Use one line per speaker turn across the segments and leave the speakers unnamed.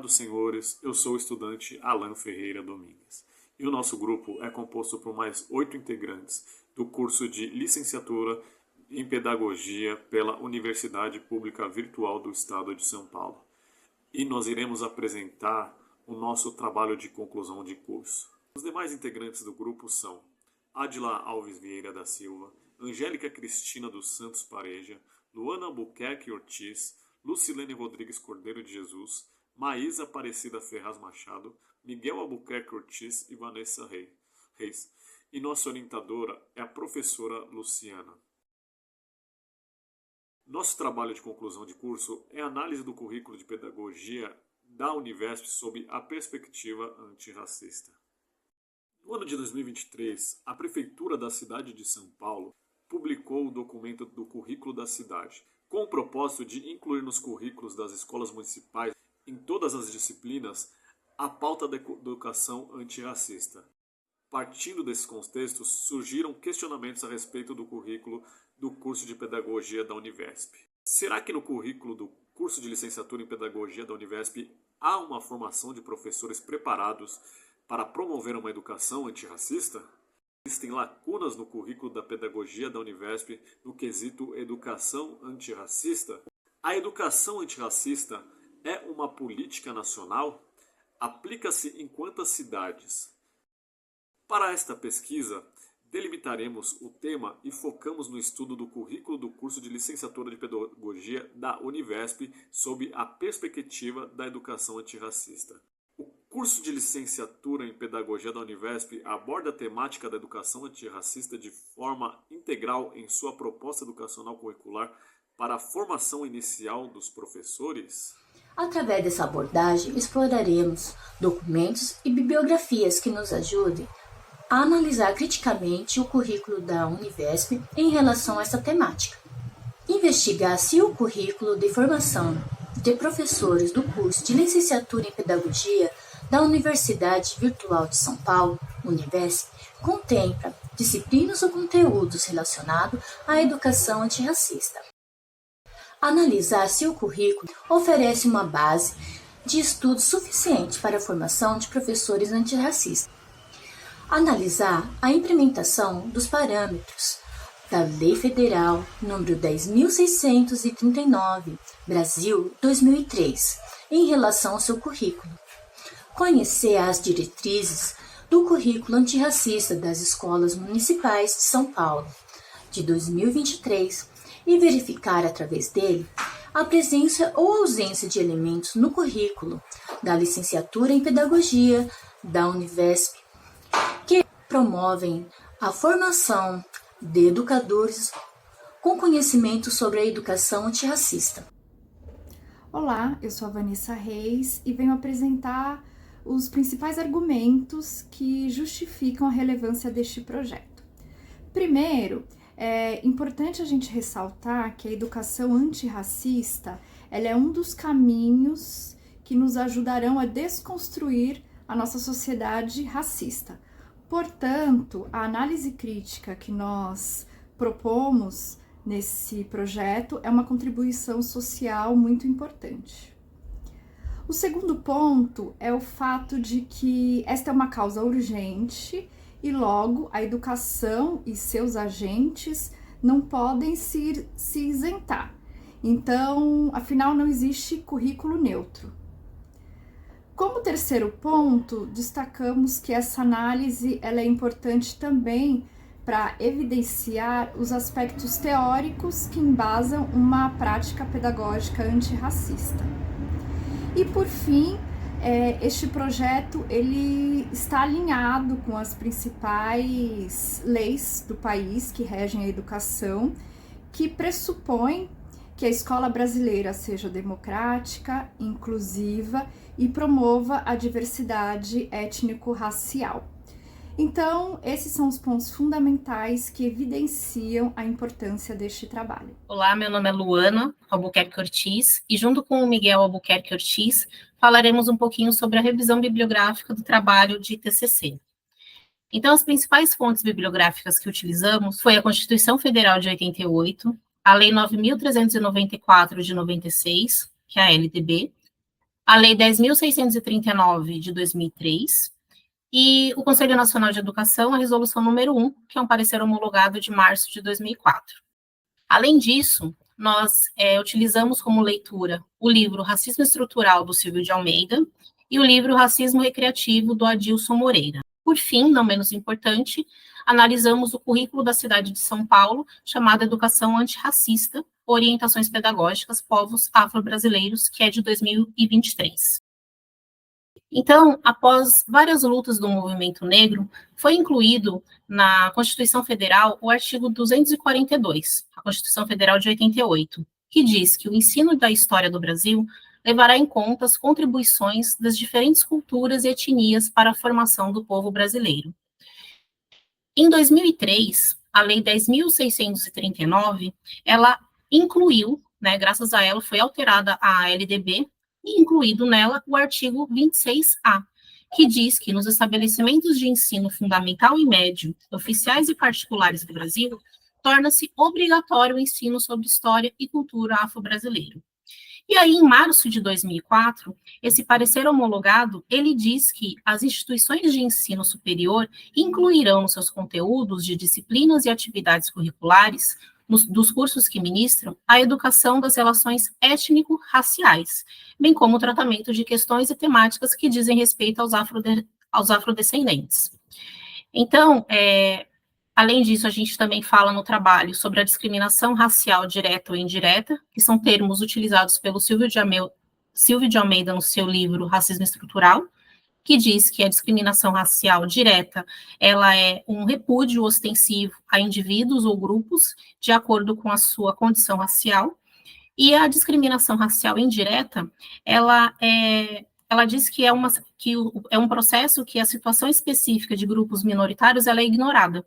dos senhores, eu sou o estudante Alan Ferreira Domingues. E o nosso grupo é composto por mais 8 integrantes do curso de Licenciatura em Pedagogia pela Universidade Pública Virtual do Estado de São Paulo. E nós iremos apresentar o nosso trabalho de conclusão de curso. Os demais integrantes do grupo são Adila Alves Vieira da Silva, Angélica Cristina dos Santos Pareja, Luana Albuquerque Ortiz, Lucilene Rodrigues Cordeiro de Jesus, Maísa Aparecida Ferraz Machado, Miguel Albuquerque Ortiz e Vanessa Reis. E nossa orientadora é a professora Luciana. Nosso trabalho de conclusão de curso é a análise do currículo de pedagogia da Univesp sob a perspectiva antirracista. No ano de 2023, a Prefeitura da cidade de São Paulo publicou o documento do currículo da cidade, com o propósito de incluir nos currículos das escolas municipais, em todas as disciplinas, a pauta da educação antirracista. Partindo desses contextos, surgiram questionamentos a respeito do currículo do curso de Pedagogia da Univesp. Será que no currículo do curso de Licenciatura em Pedagogia da Univesp há uma formação de professores preparados para promover uma educação antirracista? Existem lacunas no currículo da Pedagogia da Univesp no quesito educação antirracista? A educação antirracista é uma política nacional? Aplica-se em quantas cidades? Para esta pesquisa, delimitaremos o tema e focamos no estudo do currículo do curso de Licenciatura de Pedagogia da Univesp sob a perspectiva da educação antirracista. O curso de Licenciatura em Pedagogia da Univesp aborda a temática da educação antirracista de forma integral em sua proposta educacional curricular para a formação inicial dos professores?
Através dessa abordagem, exploraremos documentos e bibliografias que nos ajudem a analisar criticamente o currículo da Univesp em relação a essa temática. Investigar se o currículo de formação de professores do curso de Licenciatura em Pedagogia da Universidade Virtual de São Paulo, Univesp, contempla disciplinas ou conteúdos relacionados à educação antirracista. Analisar se o currículo oferece uma base de estudo suficiente para a formação de professores antirracistas. Analisar a implementação dos parâmetros da Lei Federal nº 10.639, Brasil 2003, em relação ao seu currículo. Conhecer as diretrizes do currículo antirracista das escolas municipais de São Paulo, de 2023, e verificar através dele a presença ou ausência de elementos no currículo da Licenciatura em Pedagogia da Univesp que promovem a formação de educadores com conhecimento sobre a educação antirracista.
Olá, eu sou a Vanessa Reis e venho apresentar os principais argumentos que justificam a relevância deste projeto. Primeiro, é importante a gente ressaltar que a educação antirracista ela é um dos caminhos que nos ajudarão a desconstruir a nossa sociedade racista. Portanto, a análise crítica que nós propomos nesse projeto é uma contribuição social muito importante. O segundo ponto é o fato de que esta é uma causa urgente e, logo, a educação e seus agentes não podem se isentar. Então, afinal, não existe currículo neutro. Como terceiro ponto, destacamos que essa análise ela é importante também para evidenciar os aspectos teóricos que embasam uma prática pedagógica antirracista. E por fim, este projeto ele está alinhado com as principais leis do país que regem a educação, que pressupõem que a escola brasileira seja democrática, inclusiva e promova a diversidade étnico-racial. Então, esses são os pontos fundamentais que evidenciam a importância deste trabalho.
Olá, meu nome é Luana Albuquerque Ortiz e junto com o Miguel Albuquerque Ortiz falaremos um pouquinho sobre a revisão bibliográfica do trabalho de TCC. Então, as principais fontes bibliográficas que utilizamos foi a Constituição Federal de 88, a Lei 9.394 de 96, que é a LDB, a Lei 10.639, de 2003, e o Conselho Nacional de Educação, a Resolução número 1, que é um parecer homologado de março de 2004. Além disso, nós utilizamos como leitura o livro Racismo Estrutural, do Silvio de Almeida, e o livro Racismo Recreativo, do Adilson Moreira. Por fim, não menos importante, analisamos o currículo da cidade de São Paulo, chamado Educação Antirracista, Orientações Pedagógicas, Povos Afro-Brasileiros, que é de 2023. Então, após várias lutas do movimento negro, foi incluído na Constituição Federal o artigo 242, a Constituição Federal de 88, que diz que o ensino da história do Brasil levará em conta as contribuições das diferentes culturas e etnias para a formação do povo brasileiro. Em 2003, a Lei 10.639, ela incluiu, graças a ela foi alterada a LDB, e incluído nela o artigo 26A, que diz que nos estabelecimentos de ensino fundamental e médio, oficiais e particulares do Brasil, torna-se obrigatório o ensino sobre história e cultura afro-brasileiro. E aí, em março de 2004, esse parecer homologado, ele diz que as instituições de ensino superior incluirão nos seus conteúdos de disciplinas e atividades curriculares, dos cursos que ministram, a educação das relações étnico-raciais, bem como o tratamento de questões e temáticas que dizem respeito aos afrodescendentes. Então, além disso, a gente também fala no trabalho sobre a discriminação racial direta ou indireta, que são termos utilizados pelo Silvio de Almeida no seu livro Racismo Estrutural, que diz que a discriminação racial direta, ela é um repúdio ostensivo a indivíduos ou grupos de acordo com a sua condição racial, e a discriminação racial indireta, ela diz que é um processo que a situação específica de grupos minoritários ela é ignorada.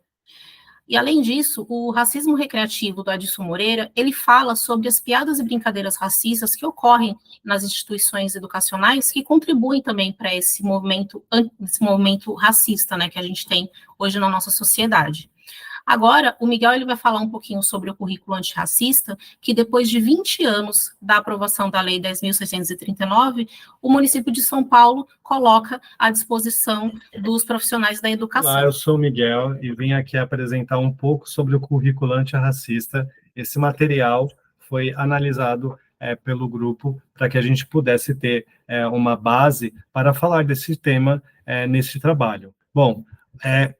E, além disso, o racismo recreativo do Adilson Moreira, ele fala sobre as piadas e brincadeiras racistas que ocorrem nas instituições educacionais, que contribuem também para esse movimento racista, que a gente tem hoje na nossa sociedade. Agora, o Miguel ele vai falar um pouquinho sobre o currículo antirracista, que depois de 20 anos da aprovação da Lei 10.639, o município de São Paulo coloca à disposição dos profissionais da educação.
Olá, eu sou o Miguel e vim aqui apresentar um pouco sobre o currículo antirracista. Esse material foi analisado pelo grupo para que a gente pudesse ter uma base para falar desse tema nesse trabalho. Bom,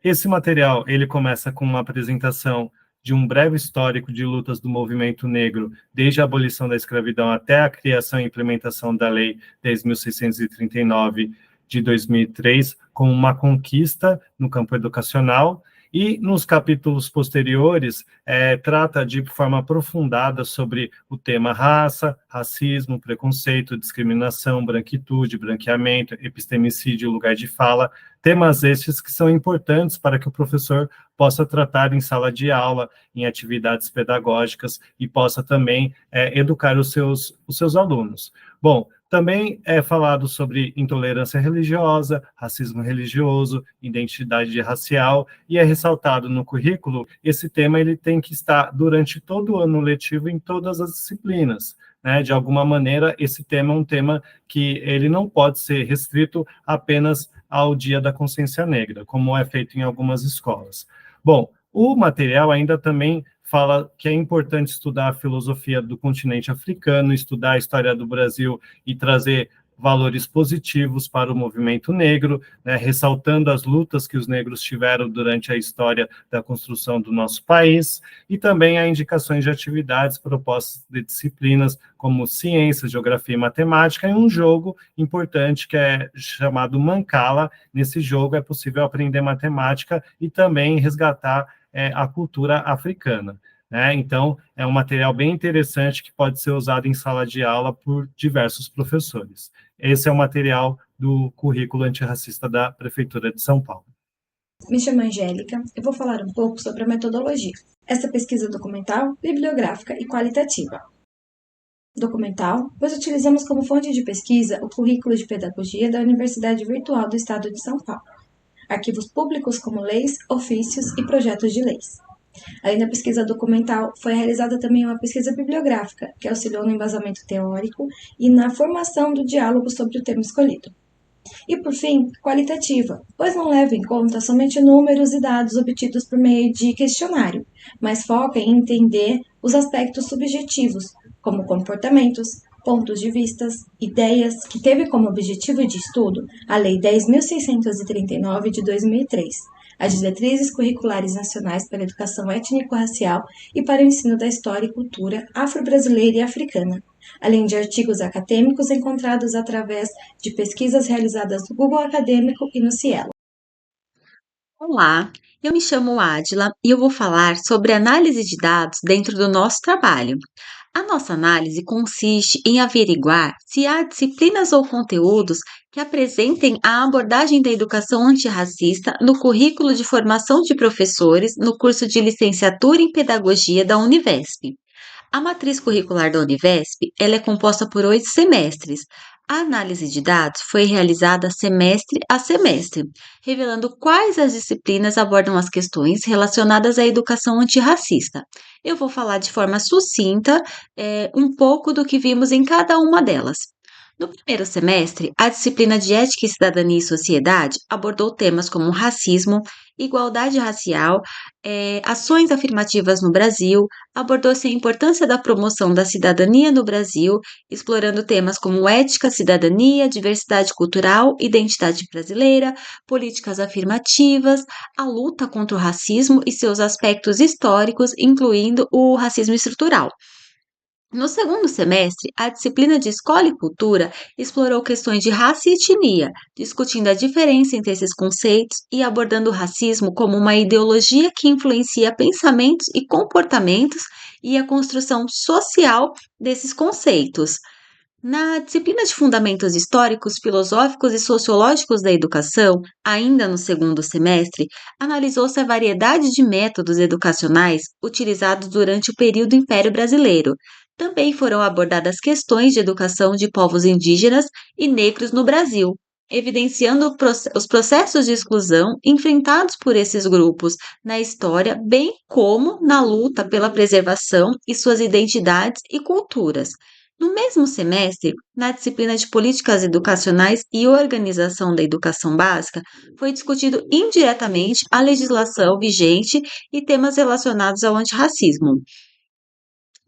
esse material, ele começa com uma apresentação de um breve histórico de lutas do movimento negro, desde a abolição da escravidão até a criação e implementação da Lei 10.639 de 2003, como uma conquista no campo educacional, e nos capítulos posteriores trata de forma aprofundada sobre o tema raça, racismo, preconceito, discriminação, branquitude, branqueamento, epistemicídio, lugar de fala, temas estes que são importantes para que o professor possa tratar em sala de aula, em atividades pedagógicas e possa também educar os seus alunos. Bom, também é falado sobre intolerância religiosa, racismo religioso, identidade racial, e é ressaltado no currículo, esse tema ele tem que estar durante todo o ano letivo em todas as disciplinas. De alguma maneira, esse tema é um tema que ele não pode ser restrito apenas ao Dia da Consciência Negra, como é feito em algumas escolas. Bom, o material ainda também fala que é importante estudar a filosofia do continente africano, estudar a história do Brasil e trazer valores positivos para o movimento negro, ressaltando as lutas que os negros tiveram durante a história da construção do nosso país, e também há indicações de atividades propostas de disciplinas como ciência, geografia e matemática, e um jogo importante que é chamado Mancala. Nesse jogo é possível aprender matemática e também resgatar a cultura africana. Então, é um material bem interessante que pode ser usado em sala de aula por diversos professores. Esse é o material do currículo antirracista da Prefeitura de São Paulo.
Me chamo Angélica e vou falar um pouco sobre a metodologia. Essa pesquisa documental, bibliográfica e qualitativa. Documental, pois utilizamos como fonte de pesquisa o currículo de pedagogia da Universidade Virtual do Estado de São Paulo, arquivos públicos como leis, ofícios e projetos de leis. Além da pesquisa documental, foi realizada também uma pesquisa bibliográfica, que auxiliou no embasamento teórico e na formação do diálogo sobre o tema escolhido. E, por fim, qualitativa, pois não leva em conta somente números e dados obtidos por meio de questionário, mas foca em entender os aspectos subjetivos, como comportamentos, pontos de vistas, ideias, que teve como objetivo de estudo a Lei 10.639 de 2003, as diretrizes curriculares nacionais para a educação étnico-racial e para o ensino da história e cultura afro-brasileira e africana, além de artigos acadêmicos encontrados através de pesquisas realizadas no Google Acadêmico e no Cielo.
Olá, eu me chamo Adila e eu vou falar sobre análise de dados dentro do nosso trabalho. A nossa análise consiste em averiguar se há disciplinas ou conteúdos que apresentem a abordagem da educação antirracista no currículo de formação de professores no curso de licenciatura em pedagogia da Univesp. A matriz curricular da Univesp, ela é composta por 8 semestres. A análise de dados foi realizada semestre a semestre, revelando quais as disciplinas abordam as questões relacionadas à educação antirracista. Eu vou falar de forma sucinta, um pouco do que vimos em cada uma delas. No primeiro semestre, a disciplina de Ética e Cidadania e Sociedade abordou temas como racismo, igualdade racial, ações afirmativas no Brasil, abordou-se a importância da promoção da cidadania no Brasil, explorando temas como ética, cidadania, diversidade cultural, identidade brasileira, políticas afirmativas, a luta contra o racismo e seus aspectos históricos, incluindo o racismo estrutural. No segundo semestre, a disciplina de Escola e Cultura explorou questões de raça e etnia, discutindo a diferença entre esses conceitos e abordando o racismo como uma ideologia que influencia pensamentos e comportamentos e a construção social desses conceitos. Na disciplina de Fundamentos Históricos, Filosóficos e Sociológicos da Educação, ainda no segundo semestre, analisou-se a variedade de métodos educacionais utilizados durante o período Império Brasileiro. Também foram abordadas questões de educação de povos indígenas e negros no Brasil, evidenciando os processos de exclusão enfrentados por esses grupos na história, bem como na luta pela preservação e suas identidades e culturas. No mesmo semestre, na disciplina de Políticas Educacionais e Organização da Educação Básica, foi discutido indiretamente a legislação vigente e temas relacionados ao antirracismo.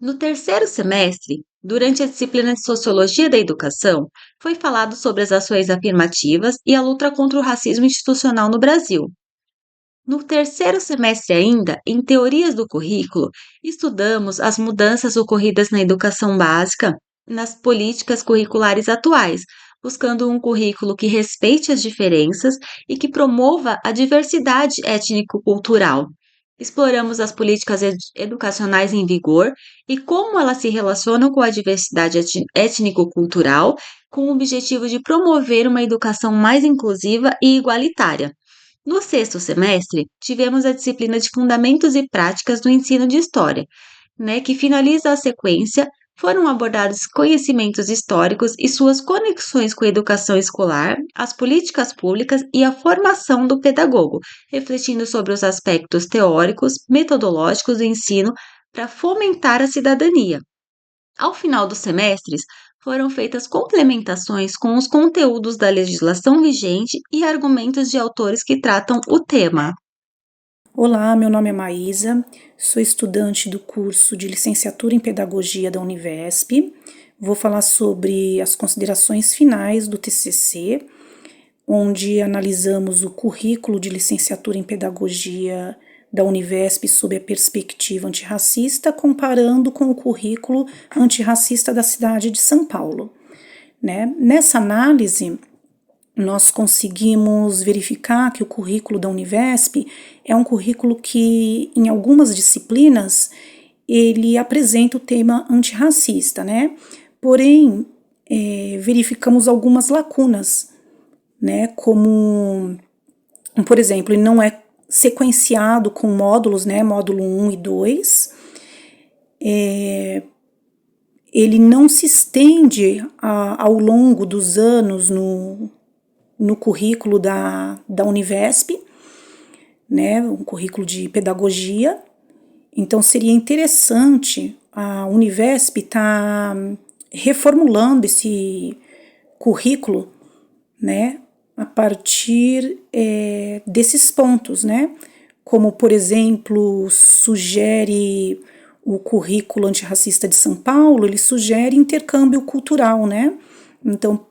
No terceiro semestre, durante a disciplina de Sociologia da Educação, foi falado sobre as ações afirmativas e a luta contra o racismo institucional no Brasil. No terceiro semestre ainda, em Teorias do Currículo, estudamos as mudanças ocorridas na educação básica, nas políticas curriculares atuais, buscando um currículo que respeite as diferenças e que promova a diversidade étnico-cultural. Exploramos as políticas educacionais em vigor e como elas se relacionam com a diversidade étnico-cultural, com o objetivo de promover uma educação mais inclusiva e igualitária. No sexto semestre, tivemos a disciplina de Fundamentos e Práticas do Ensino de História, que finaliza a sequência. Foram abordados conhecimentos históricos e suas conexões com a educação escolar, as políticas públicas e a formação do pedagogo, refletindo sobre os aspectos teóricos, metodológicos do ensino para fomentar a cidadania. Ao final dos semestres, foram feitas complementações com os conteúdos da legislação vigente e argumentos de autores que tratam o tema.
Olá, meu nome é Maísa, sou estudante do curso de Licenciatura em Pedagogia da Univesp. Vou falar sobre as considerações finais do TCC, onde analisamos o currículo de Licenciatura em Pedagogia da Univesp sob a perspectiva antirracista, comparando com o currículo antirracista da cidade de São Paulo. Nessa análise, nós conseguimos verificar que o currículo da Univesp é um currículo que, em algumas disciplinas, ele apresenta o tema antirracista, Porém, verificamos algumas lacunas, como, por exemplo, ele não é sequenciado com módulos, módulo 1 e 2, ele não se estende ao longo dos anos no currículo da Univesp, um currículo de pedagogia, Então seria interessante a Univesp estar reformulando esse currículo, né, a partir desses pontos, né, como, por exemplo, sugere o currículo antirracista de São Paulo, ele sugere intercâmbio cultural, né, então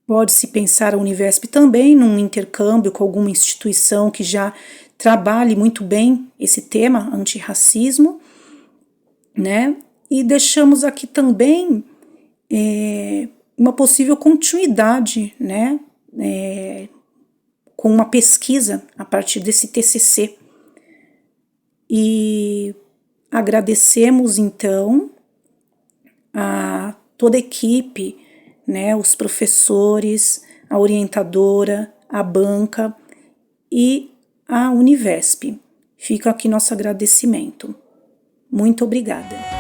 pode-se pensar a Univesp também num intercâmbio com alguma instituição que já trabalhe muito bem esse tema, antirracismo, né, e deixamos aqui também uma possível continuidade, né, com uma pesquisa a partir desse TCC. E agradecemos, então, a toda a equipe, né, os professores, a orientadora, a banca e a Univesp. Fica aqui nosso agradecimento. Muito obrigada.